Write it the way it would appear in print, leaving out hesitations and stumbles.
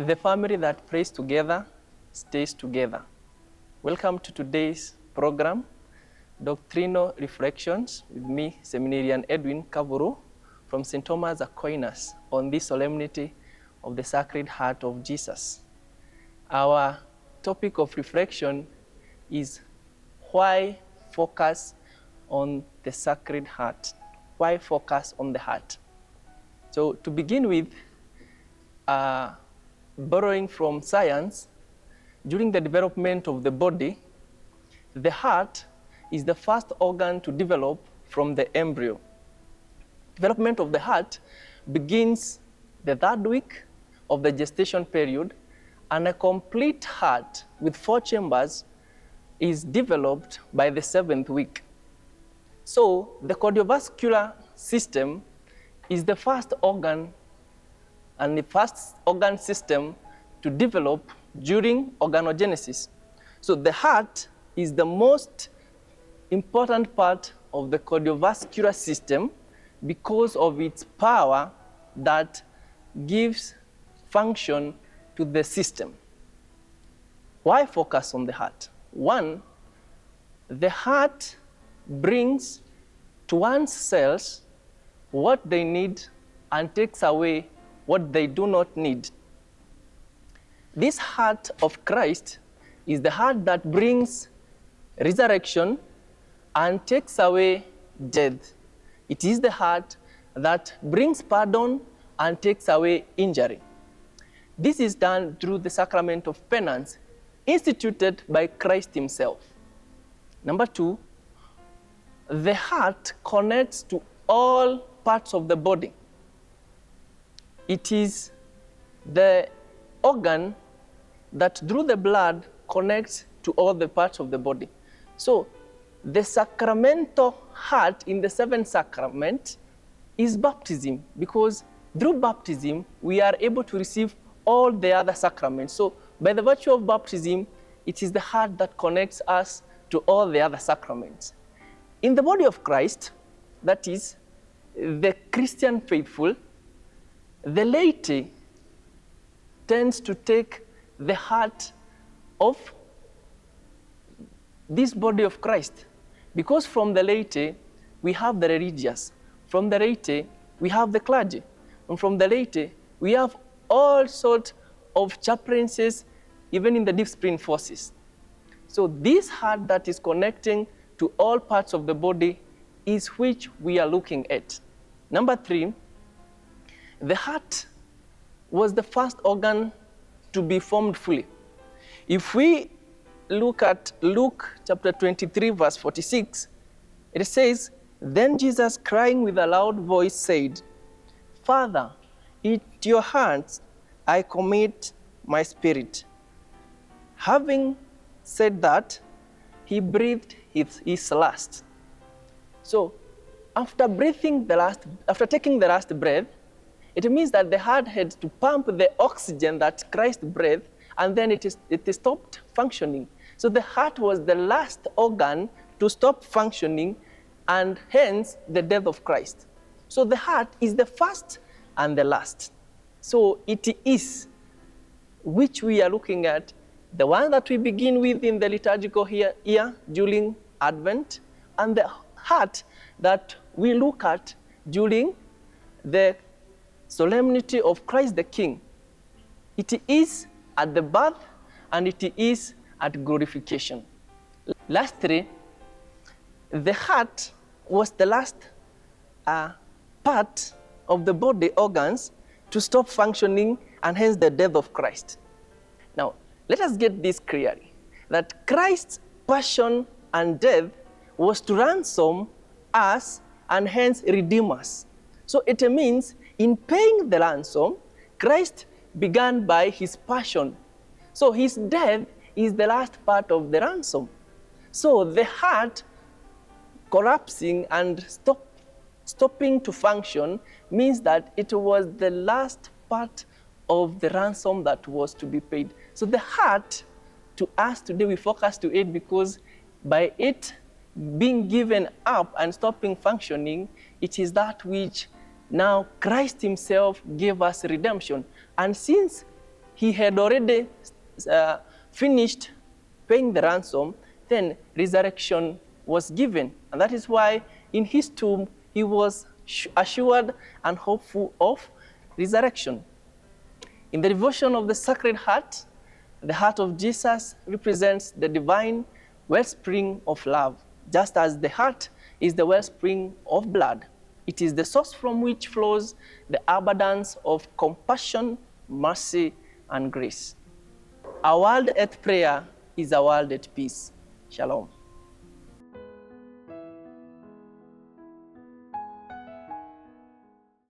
The family that prays together stays together. Welcome to today's program, Doctrinal Reflections, with me, Seminarian Edwin Kaburu, from St. Thomas Aquinas, on this Solemnity of the Sacred Heart of Jesus. Our topic of reflection is why focus on the Sacred Heart? Why focus on the heart? So to begin with, borrowing from science, during the development of the body, the heart is the first organ to develop from the embryo. Development of the heart begins the third week of the gestation period, and a complete heart with 4 chambers is developed by the 7th week. So the cardiovascular system is the first organ and the first organ system to develop during organogenesis. So the heart is the most important part of the cardiovascular system because of its power that gives function to the system. Why focus on the heart? One, the heart brings to one's cells what they need and takes away what they do not need. This heart of Christ is the heart that brings resurrection and takes away death. It is the heart that brings pardon and takes away injury. This is done through the sacrament of penance instituted by Christ himself. Number 2, the heart connects to all parts of the body. It is the organ that through the blood connects to all the parts of the body. So the sacramental heart in the 7th sacrament is baptism, because through baptism we are able to receive all the other sacraments. So by the virtue of baptism, it is the heart that connects us to all the other sacraments. In the body of Christ, that is, the Christian faithful, the laity tends to take the heart of this body of Christ, because from the laity we have the religious, from the laity we have the clergy, and from the laity we have all sorts of chaplaincies, even in the deep spring forces. So this heart that is connecting to all parts of the body is which we are looking at. Number 3, the heart was the first organ to be formed fully. If we look at Luke chapter 23, verse 46, it says, "Then Jesus, crying with a loud voice, said, 'Father, into your hands I commit my spirit.' Having said that, he breathed his last." So after taking the last breath, it means that the heart had to pump the oxygen that Christ breathed, and then it stopped functioning. So the heart was the last organ to stop functioning, and hence the death of Christ. So the heart is the first and the last. So it is, which we are looking at, the one that we begin with in the liturgical year during Advent, and the heart that we look at during the Solemnity of Christ the King. It is at the birth and it is at glorification. Lastly, the heart was the last part of the body organs to stop functioning, and hence the death of Christ. Now, let us get this clearly, that Christ's passion and death was to ransom us and hence redeem us. So it means in paying the ransom, Christ began by his passion. So his death is the last part of the ransom. So the heart collapsing and stopping to function means that it was the last part of the ransom that was to be paid. So the heart, to us today, we focus to it because by it being given up and stopping functioning, it is that which now Christ himself gave us redemption. And since he had already finished paying the ransom, then resurrection was given. And that is why in his tomb he was assured and hopeful of resurrection. In the devotion of the Sacred Heart, the heart of Jesus represents the divine wellspring of love, just as the heart is the wellspring of blood. It is the source from which flows the abundance of compassion, mercy, and grace. Our world at prayer is a world at peace. Shalom.